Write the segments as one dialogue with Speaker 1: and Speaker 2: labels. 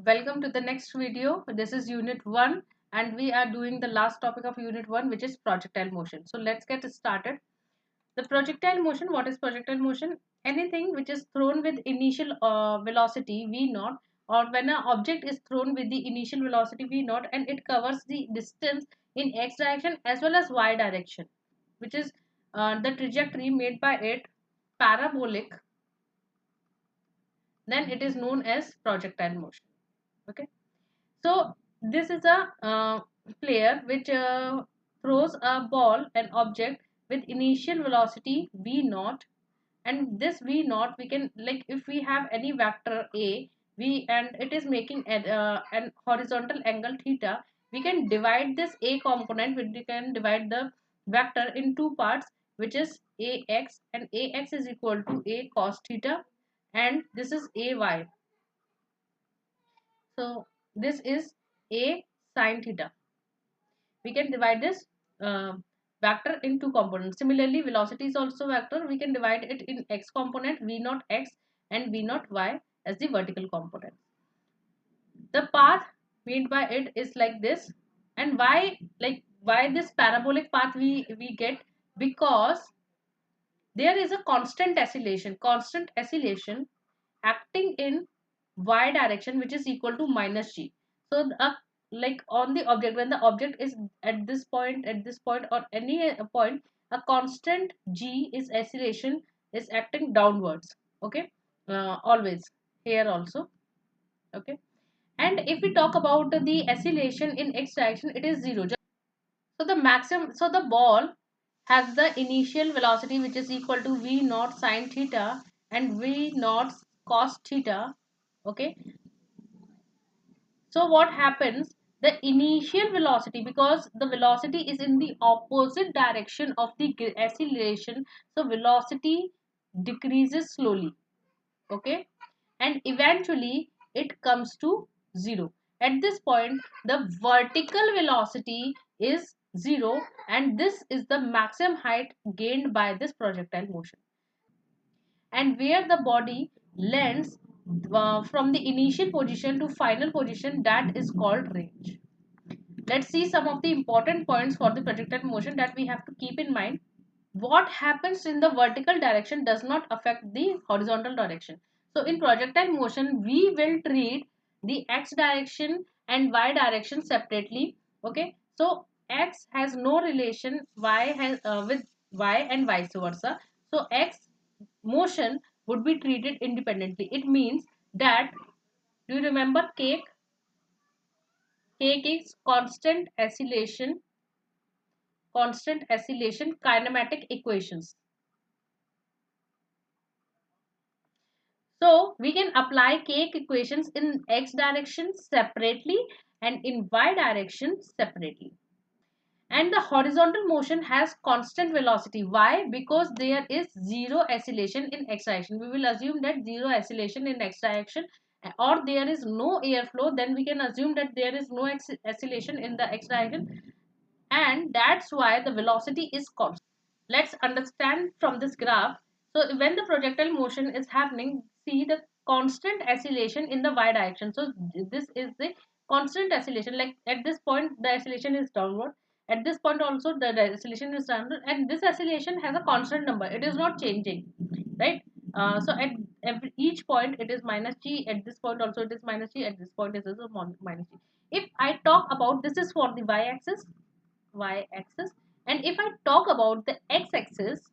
Speaker 1: Welcome to the next video. This is Unit 1 and we are doing the last topic of Unit 1, which is projectile motion. So let's get started. The projectile motion, what is projectile motion? Anything which is thrown with initial velocity v0, or when an object is thrown with the initial velocity v0 and it covers the distance in x direction as well as y direction, which is the trajectory made by it parabolic, then it is known as projectile motion. Okay. So this is a player which throws a ball, an object with initial velocity v naught, and this v naught we can, like, if we have any vector a, we and it is making an horizontal angle theta, we can divide this a component, we can divide the vector in two parts, which is ax, and ax is equal to a cos theta, and this is ay. So this is a sine theta. We can divide this uh, vector in two components. Similarly, velocity is also vector. We can divide it in x component, v naught x and v naught y as the vertical component. The path made by it is like this. And why this parabolic path we get? Because there is a constant oscillation acting in y direction, which is equal to minus g. So like on the object, when the object is at this point or any point, a constant g is oscillation is acting downwards. Okay. Always here also. Okay. And if we talk about the oscillation in x direction, it is zero. So the ball has the initial velocity, which is equal to v naught sine theta and v naught cos theta. Okay. So what happens? The initial velocity, because the velocity is in the opposite direction of the acceleration, so velocity decreases slowly. Okay. And eventually it comes to zero. At this point, the vertical velocity is zero, and this is the maximum height gained by this projectile motion, and where the body lands from the initial position to final position, that is called range. Let's see some of the important points for the projectile motion that we have to keep in mind. What happens in the vertical direction does not affect the horizontal direction. So in projectile motion, we will treat the x direction and y direction separately. Okay. So x has no relation with y and vice versa. So x motion would be treated independently. It means that, do you remember cake? Cake is constant oscillation kinematic equations. So we can apply cake equations in x direction separately and in y direction separately. And the horizontal motion has constant velocity. Why? Because there is zero oscillation in x direction. We will assume that zero oscillation in x direction, or there is no airflow, then we can assume that there is no oscillation in the x direction, and that's why the velocity is constant. Let's understand from this graph. So when the projectile motion is happening, see the constant oscillation in the y direction. So this is the constant oscillation. Like at this point, the oscillation is downward. At this point also, the oscillation is downward, and this oscillation has a constant number. It is not changing, right? So at each point it is minus g. At this point also it is minus g. At this point it is minus g. If I talk about, this is for the y-axis, and if I talk about the x-axis,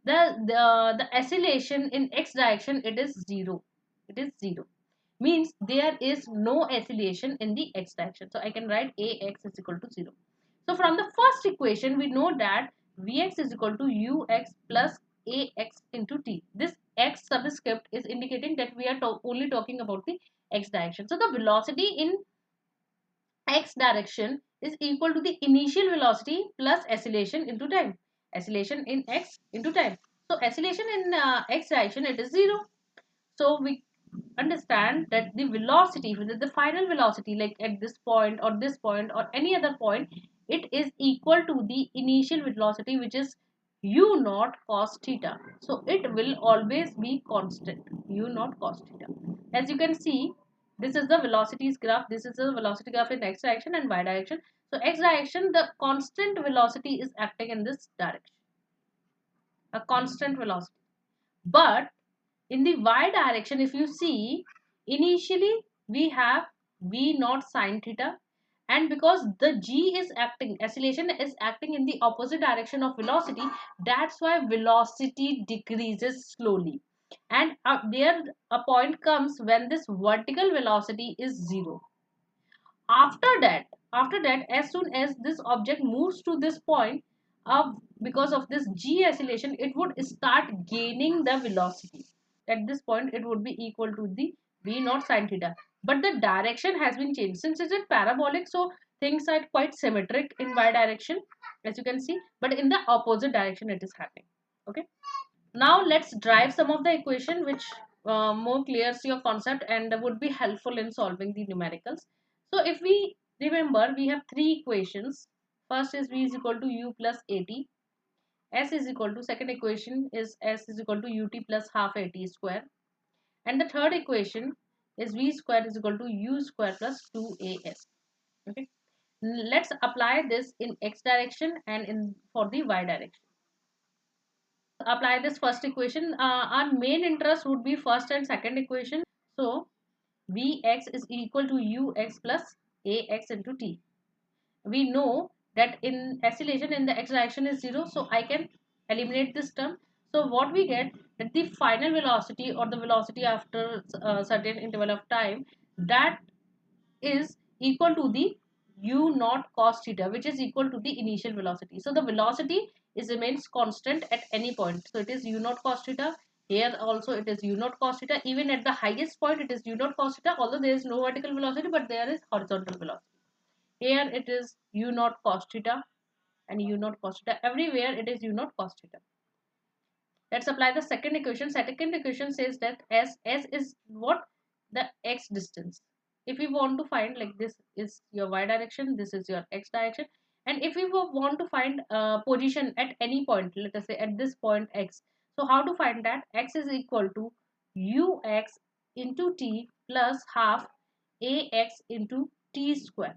Speaker 1: the oscillation in x direction, it is zero. It is zero, means there is no oscillation in the x direction. So I can write ax is equal to 0. So from the first equation we know that vx is equal to ux plus ax into t. This x subscript is indicating that we are only talking about the x direction. So the velocity in x direction is equal to the initial velocity plus oscillation into time. Oscillation in x into time. So oscillation in x direction, it is 0. So we understand that the velocity, the final velocity, like at this point or any other point, it is equal to the initial velocity, which is u naught cos theta. So it will always be constant, u naught cos theta. As you can see, This is the velocities graph. This is the velocity graph in x direction and y direction. So x direction, the constant velocity is acting in this direction, a constant velocity. But in the y direction, if you see, initially we have v naught sine theta, and because the g is acting, acceleration is acting in the opposite direction of velocity, that's why velocity decreases slowly. And there a point comes when this vertical velocity is zero. After that, as soon as this object moves to this point, because of this g acceleration, it would start gaining the velocity. At this point it would be equal to the v naught sine theta, but the direction has been changed. Since it is parabolic, so things are quite symmetric in y direction, as you can see, but in the opposite direction it is happening. Okay, now let's drive some of the equation which more clears your concept and would be helpful in solving the numericals. So if we remember, we have three equations. First is v is equal to u plus at. S is equal to, second equation is s is equal to ut plus half at square. And the third equation is v square is equal to u square plus 2as. Okay. Let's apply this in x direction and in for the y direction. Apply this first equation. Our main interest would be first and second equation. So Vx is equal to ux plus ax into t. We know that in acceleration in the x direction is 0, so I can eliminate this term. So what we get, that the final velocity or the velocity after a certain interval of time, that is equal to the u naught cos theta, which is equal to the initial velocity. So the velocity is remains constant at any point. So it is u naught cos theta. Here also it is u naught cos theta. Even at the highest point it is u naught cos theta, although there is no vertical velocity, but there is horizontal velocity. Here it is u naught cos theta and u naught cos theta. Everywhere it is u naught cos theta. Let's apply the second equation. Second equation says that s is what? The x distance. If we want to find, like, this is your y direction, this is your x direction, and if we want to find position at any point, let us say at this point x, so how to find that? X is equal to ux into t plus half ax into t square.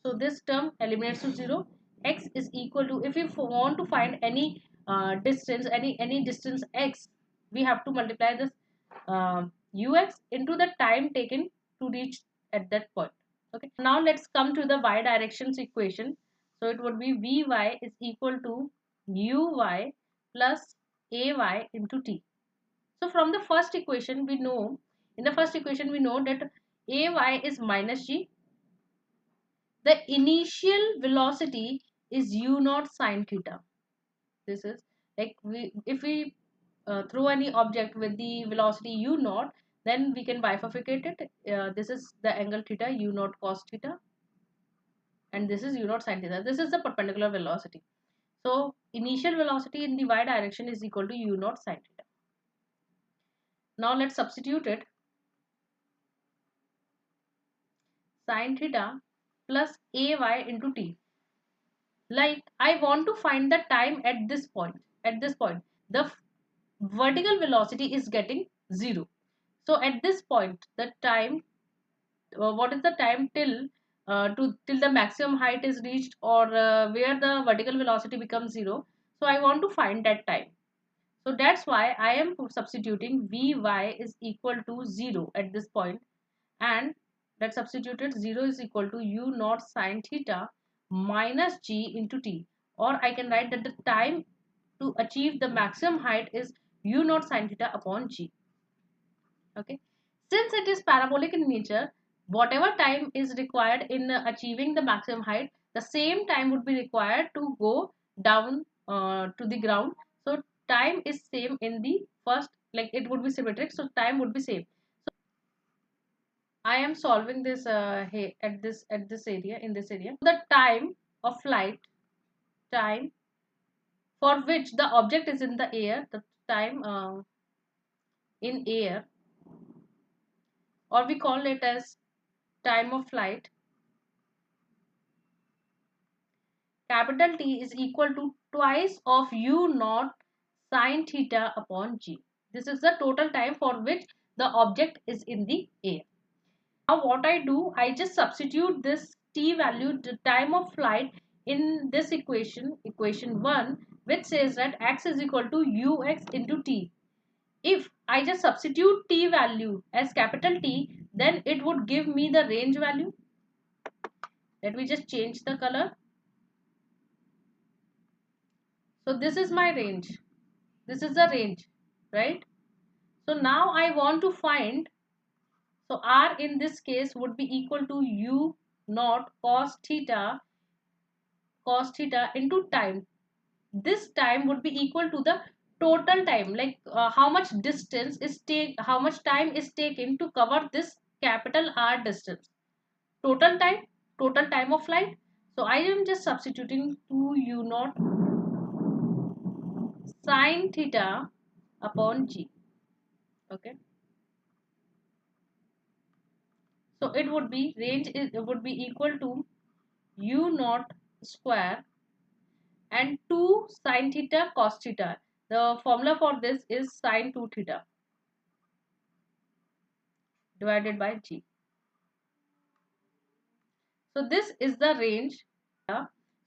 Speaker 1: So this term eliminates to 0. X is equal to, if you want to find any distance, any distance x, we have to multiply this ux into the time taken to reach at that point. Okay, now let's come to the y directions equation. So it would be vy is equal to uy plus ay into t. So from the first equation we know, in the first equation we know that ay is minus g. The initial velocity is u naught sine theta. This is like, if we throw any object with the velocity u naught, then we can bifurcate it. This is the angle theta, u naught cos theta, and this is u naught sine theta. This is the perpendicular velocity. So initial velocity in the y direction is equal to u naught sine theta. Now let's substitute it. Sine theta plus ay into t. Like, I want to find the time at this point. At this point, the vertical velocity is getting 0. So at this point, the time, what is the time till till the maximum height is reached, or where the vertical velocity becomes 0. So I want to find that time. So that's why I am substituting vy is equal to 0 at this point, and that substituted 0 is equal to u naught sine theta minus g into t, or I can write that the time to achieve the maximum height is u naught sine theta upon g. Okay, since it is parabolic in nature, whatever time is required in achieving the maximum height, the same time would be required to go down to the ground. So time is same in the first, like, it would be symmetric, so time would be same. I am solving this at this area, in this area. The time of flight, time for which the object is in the air, the time in air, or we call it as time of flight, capital T, is equal to twice of u naught sine theta upon g. This is the total time for which the object is in the air. what I do, I just substitute this t value, the time of flight, in this equation 1, which says that x is equal to ux into t. If I just substitute t value as capital T, then it would give me the range value. Let me just change the color. So this is my range. This is the range, right? So now I want to find, so R in this case would be equal to U naught cos theta into time. This time would be equal to the total time, like how much distance is how much time is taken to cover this capital R distance. Total time of flight. So I am just substituting 2 U naught sine theta upon G. Okay. So it would be it would be equal to U naught square and 2 sine theta cos theta. The formula for this is sine 2 theta divided by G. So this is the range.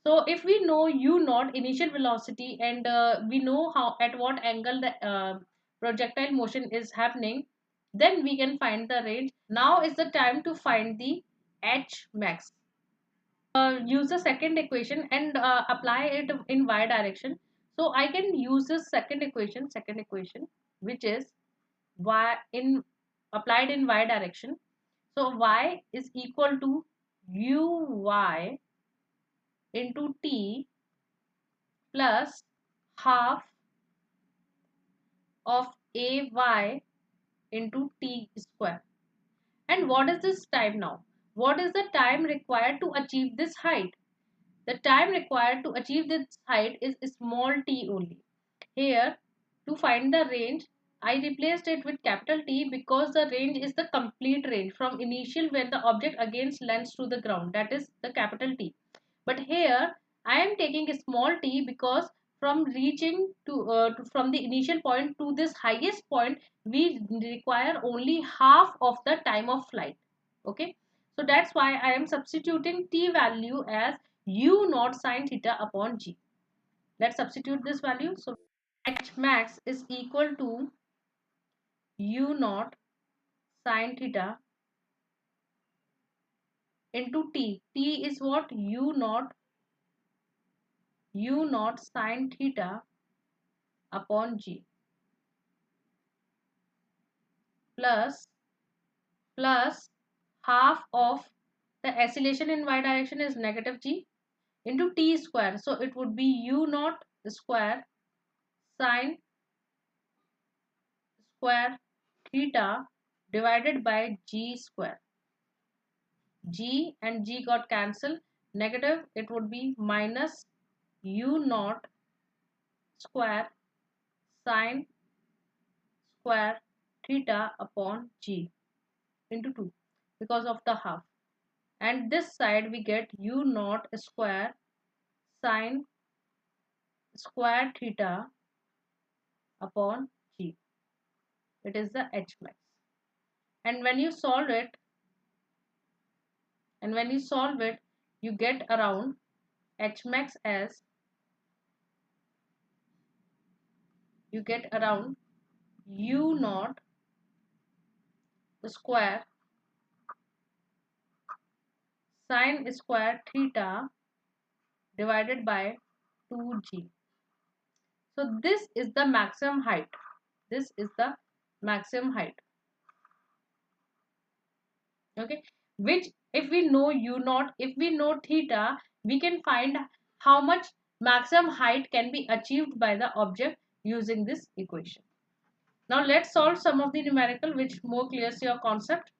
Speaker 1: So if we know u naught initial velocity, and we know how at what angle the projectile motion is happening, then we can find the range. Now is the time to find the h max. Use the second equation and apply it in y direction. So I can use this second equation, which is y in applied in y direction. So y is equal to uy into t plus half of ay into t square. And what is this time now? What is the time required to achieve this height? The time required to achieve this height is small t only. Here, to find the range, I replaced it with capital T because the range is the complete range from initial where the object against lands to the ground, that is the capital T. But here I am taking a small t because from reaching from the initial point to this highest point, we require only half of the time of flight. Okay, so that's why I am substituting t value as u naught sine theta upon G. Let's substitute this value. So h max is equal to u naught sine theta into t. T is what? U naught sine theta upon G plus half of the acceleration in y direction is negative G into t square. So it would be u naught square sine square theta divided by G square. G and G got cancelled. Negative, it would be minus u naught square sine square theta upon G into 2 because of the half. And this side we get u naught square sine square theta upon G. It is the h max. And when you solve it, you get around h max as u naught square sine square theta divided by 2G. So this is the maximum height. Okay, which if we know u naught, if we know theta, we can find how much maximum height can be achieved by the object using this equation. Now let's solve some of the numerical which more clears your concept.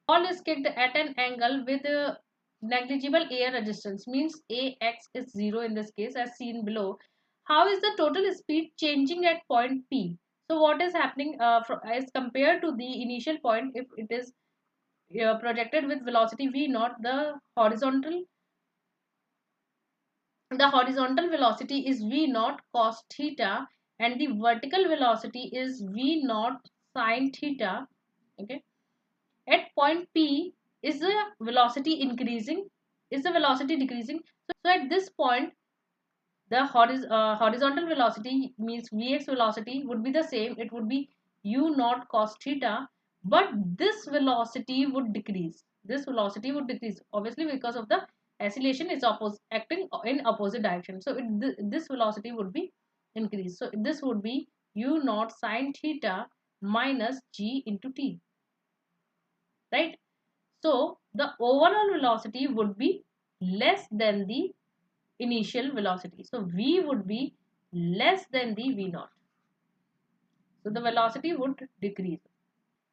Speaker 1: Ball is kicked at an angle with a negligible air resistance, means ax is 0 in this case as seen below. How is the total speed changing at point P? So what is happening as compared to the initial point, if it is projected with velocity v naught, the horizontal velocity is v naught cos theta and the vertical velocity is v naught sin theta. Okay, at point P Is the velocity increasing? Is the velocity decreasing? So at this point, the horizontal velocity means Vx velocity would be the same. It would be u naught cos theta, but this velocity would decrease. This velocity would decrease, obviously, because of the acceleration is acting in opposite direction. So this velocity would be increased. So this would be u naught sine theta minus g into t, right? So the overall velocity would be less than the initial velocity. So v would be less than the v naught. So the velocity would decrease.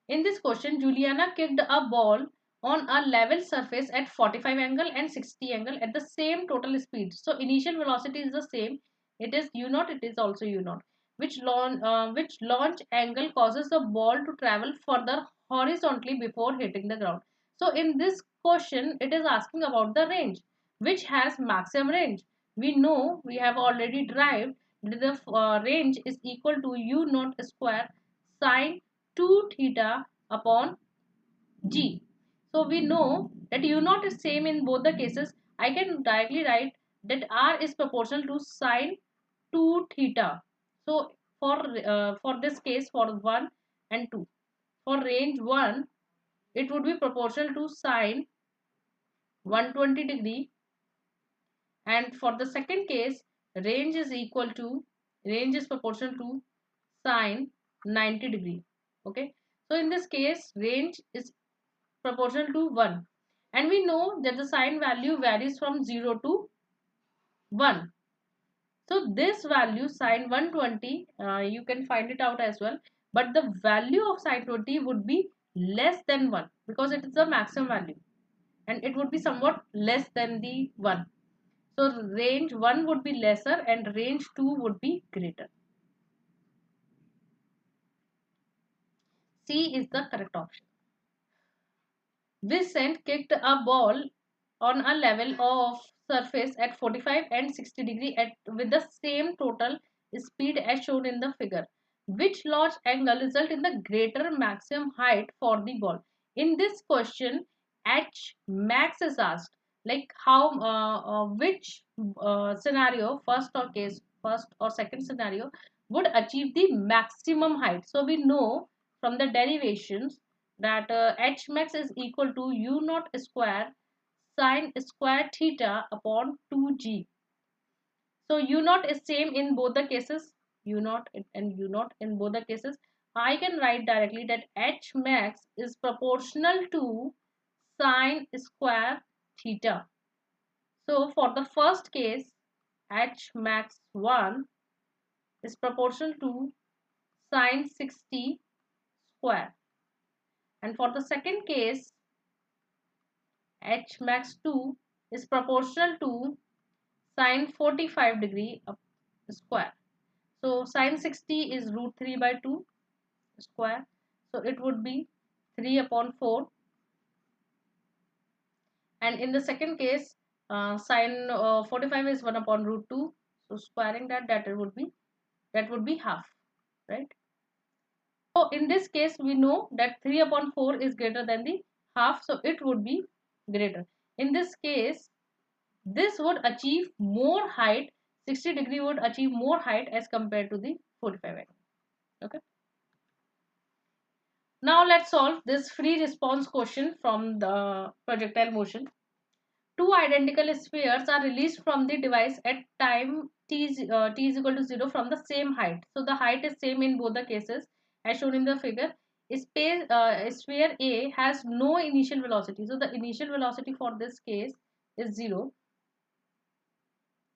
Speaker 1: In this question, Juliana kicked a ball on a level surface at 45 angle and 60 angle at the same total speed. So initial velocity is the same. It is u naught. It is also u naught. Which launch angle causes the ball to travel further horizontally before hitting the ground. So in this question, it is asking about the range, which has maximum range. We know, we have already derived that the range is equal to u naught square sine 2 theta upon g. So we know that u naught is same in both the cases. I can directly write that r is proportional to sine 2 theta. So for this case, for 1 and 2, for range 1, it would be proportional to sine 120 degree, and for the second case, range is equal to range is proportional to sine 90 degree. Okay, so in this case, range is proportional to 1, and we know that the sine value varies from 0 to 1. So this value sine 120, you can find it out as well, but the value of sine 20 would be less than 1 because it is the maximum value, and it would be somewhat less than the 1. So range 1 would be lesser and range 2 would be greater. C is the correct option. Vincent kicked a ball on a level of surface at 45 and 60 degree with the same total speed as shown in the figure. Which launch angle result in the greater maximum height for the ball? In this question, H max is asked. Like how, which scenario, first or second scenario, would achieve the maximum height. So we know from the derivations that H max is equal to u naught square sine square theta upon 2g. So u naught is same in both the cases, u naught and u naught in both the cases. I can write directly that H max is proportional to sine square theta. So for the first case, H max 1 is proportional to sine 60 square, and for the second case, H max 2 is proportional to sine 45 degree square. So sine 60 is root 3 by 2 square. So it would be 3 upon 4. And in the second case, sine 45 is 1 upon root 2. So squaring that would be half, right? So in this case, we know that 3 upon 4 is greater than the half. So it would be greater. In this case, this would achieve more height. 60 degree would achieve more height as compared to the 45 angle. Okay. Now let's solve this free response question from the projectile motion. Two identical spheres are released from the device at time t is equal to 0 from the same height. So the height is same in both the cases as shown in the figure. Sphere A has no initial velocity. So the initial velocity for this case is 0.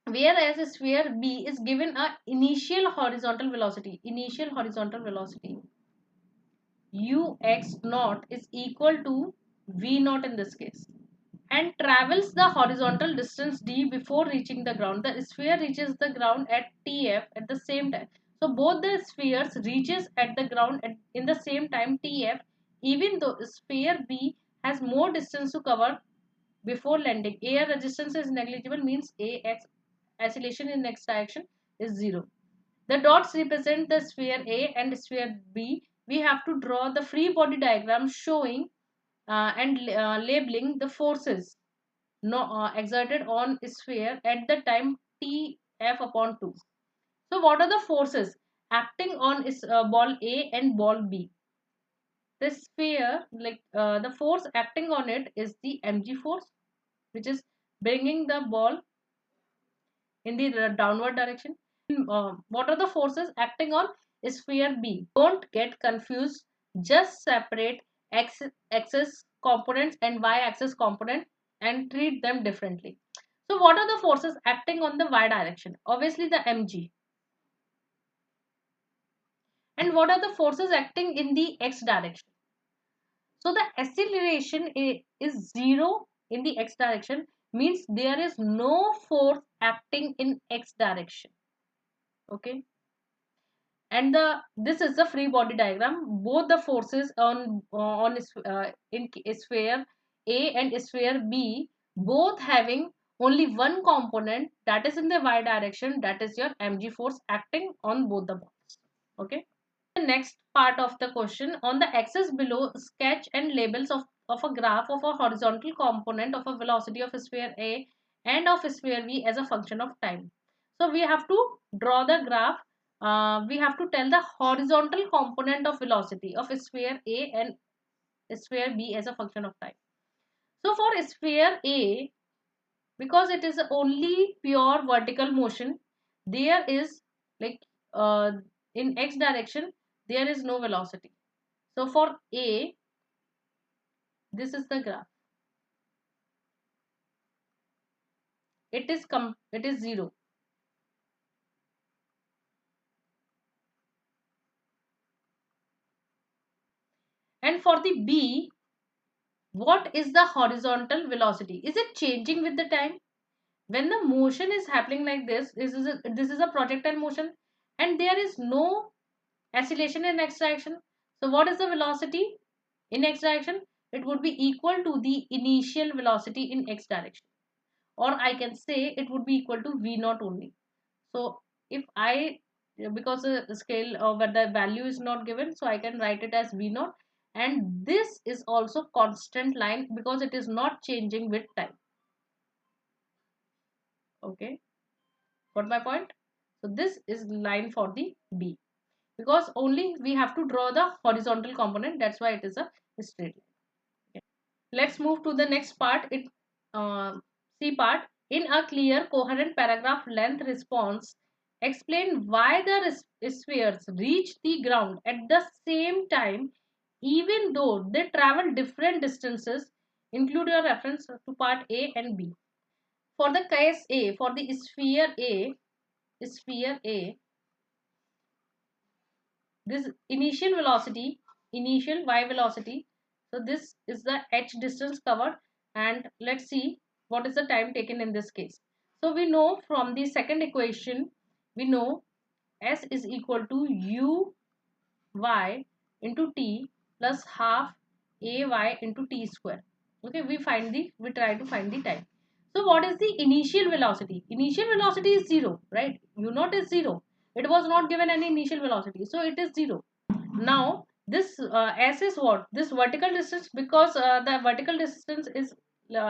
Speaker 1: Whereas sphere B is given a initial horizontal velocity. Initial horizontal velocity ux naught is equal to v naught in this case, and travels the horizontal distance d before reaching the ground. The sphere reaches the ground at tf at the same time. So both the spheres reaches at the ground in the same time tf, even though sphere B has more distance to cover before landing. Air resistance is negligible, means ax acceleration in x direction is 0. The dots represent the sphere A and sphere B. We have to draw the free body diagram showing and labeling the forces no, exerted on sphere at the time t f upon 2. So what are the forces acting on ball A and ball B? The sphere, the force acting on it is the mg force, which is bringing the ball in the downward direction. What are the forces acting on sphere B? Don't get confused. Just separate axis components and y-axis component and treat them differently. So what are the forces acting on the y direction? Obviously the mg. And what are the forces acting in the x direction? So the acceleration is 0 in the x direction, means there is no force acting in x direction. Okay. And this is the free body diagram. Both the forces in sphere A and sphere B, both having only one component, that is in the y direction, that is your mg force acting on both the balls. Okay. The next part of the question: on the axis below, sketch and labels of a graph of a horizontal component of a velocity of sphere A and of sphere B as a function of time. So we have to draw the graph. We have to tell the horizontal component of velocity of sphere A and sphere B as a function of time. So for sphere A, because it is only pure vertical motion, there is like uh, in x direction there is no velocity. So for A, this is the graph. It is 0. And for the B, what is the horizontal velocity? Is it changing with the time? When the motion is happening like this is a projectile motion and there is no acceleration in x direction. So what is the velocity in x direction? It would be equal to the initial velocity in x direction, or I can say it would be equal to v naught only. So if I, because the scale where the value is not given, so I can write it as v naught, and this is also constant line because it is not changing with time. Okay, got my point? So this is line for the B, because only we have to draw the horizontal component, that's why it is a straight line. Okay. Let's move to the next part. C part. In a clear coherent paragraph length response, explain why the spheres reach the ground at the same time even though they travel different distances. Include your reference to part A and B. For the case A, for the sphere A, this initial y velocity, so this is the h distance covered, and let's see what is the time taken in this case. So we know from the second equation, we know s is equal to u y into t plus half ay into t square. Okay, we try to find the time. So what is the initial velocity? Initial velocity is 0, right? U naught is 0. It was not given any initial velocity, so it is 0. Now this s is what? This vertical distance, because the vertical distance is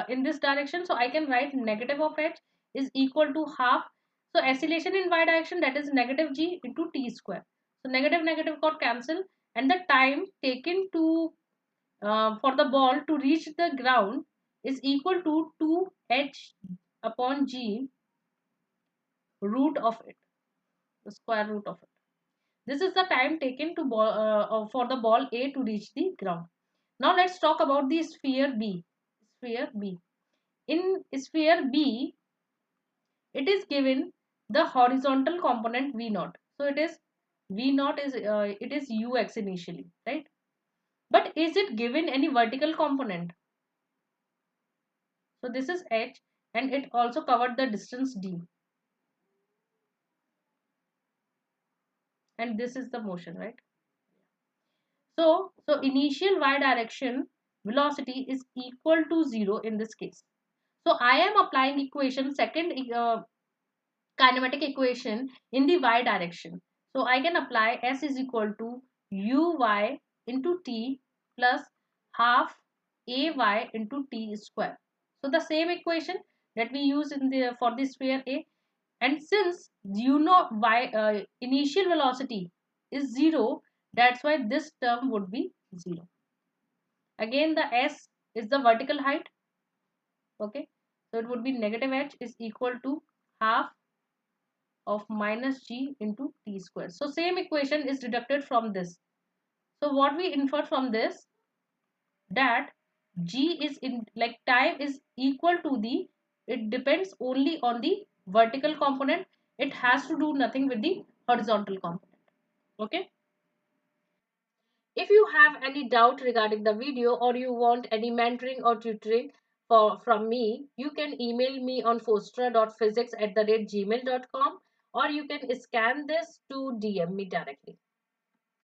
Speaker 1: in this direction, so I can write negative of h is equal to half. So acceleration in y direction, that is negative g into t square. So negative negative got cancelled, and the time taken to for the ball to reach the ground is equal to 2h upon g root of it, the square root of it. This is the time taken to for the ball A to reach the ground. Now let's talk about the sphere B. Sphere B. In sphere B, it is given the horizontal component V naught. So it is V naught is it is ux initially, right? But is it given any vertical component? So this is h, and it also covered the distance d, and this is the motion, right? So initial y direction velocity is equal to 0 in this case. So I am applying equation, second kinematic equation in the y direction. So I can apply s is equal to uy into t plus half ay into t square. So the same equation that we use in the for the sphere A, and since you know y initial velocity is 0, that's why this term would be 0. Again, the s is the vertical height. Okay, so it would be negative h is equal to half of minus g into t square. So same equation is deducted from this. So what we infer from this, that g is in like time is equal to the, it depends only on the vertical component, it has to do nothing with the horizontal component. Okay, if you have any doubt regarding the video, or you want any mentoring or tutoring from me, you can email me on fostra.physics@gmail.com, or you can scan this to DM me directly.